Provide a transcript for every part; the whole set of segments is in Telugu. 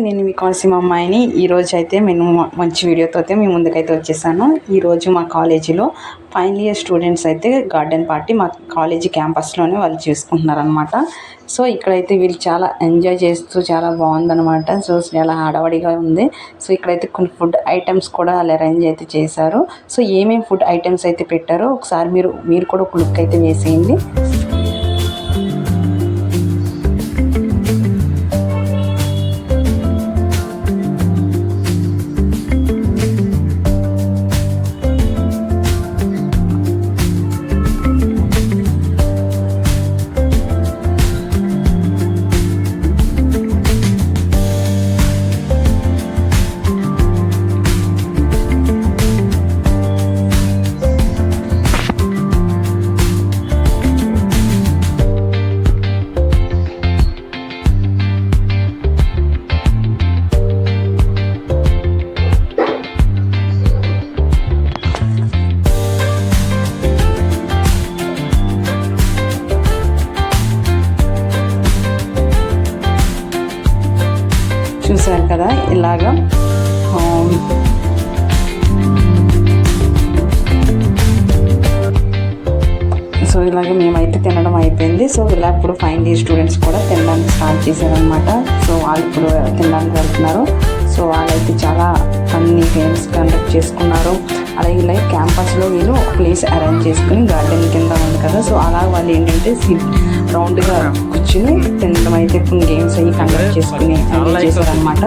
నేను మీ కోనసీమ అమ్మాయిని. ఈరోజు అయితే నేను మంచి వీడియోతో అయితే మీ ముందుకైతే వచ్చేసాను. ఈరోజు మా కాలేజీలో ఫైనల్ ఇయర్ స్టూడెంట్స్ అయితే గార్డెన్ పార్టీ మా కాలేజీ క్యాంపస్లోనే వాళ్ళు చేసుకుంటున్నారనమాట. సో ఇక్కడైతే వీళ్ళు చాలా ఎంజాయ్ చేస్తూ చాలా బాగుందనమాట. సో చాలా హడావడిగా ఉంది. సో ఇక్కడైతే కొన్ని ఫుడ్ ఐటమ్స్ కూడా వాళ్ళు అరేంజ్ అయితే చేశారు. సో ఏమేమి ఫుడ్ ఐటమ్స్ అయితే పెట్టారో ఒకసారి మీరు కూడా ఒక లుక్ అయితే వేసేయండి. చూసారు కదా ఇలాగా సో ఇలాగ మేమైతే తినడం అయిపోయింది. సో ఇలా ఇప్పుడు ఫైనల్ ఇయర్ స్టూడెంట్స్ కూడా తినడానికి స్టార్ట్ చేశారనమాట. సో వాళ్ళు ఇప్పుడు తినడానికి వెళ్తున్నారు. సో వాళ్ళైతే చాలా ఫన్నీ గేమ్స్ కండక్ట్ చేసుకున్నారు. అలాగే ఇలా క్యాంపస్లో వీళ్ళు ప్లేస్ అరేంజ్ చేసుకుని గార్డెన్ కింద ఉంది కదా. సో అలా వాళ్ళు ఏంటంటే రౌండ్గా కూర్చుని తినడం అయితే కొన్ని గేమ్స్ అవి కండక్ట్ చేసుకుని ఎంజాయ్ చేశారనమాట.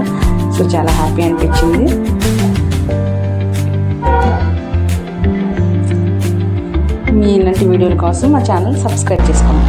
సో చాలా హ్యాపీ అనిపించింది. మీ ఇలాంటి వీడియోల కోసం మా ఛానల్ సబ్స్క్రైబ్ చేసుకోండి.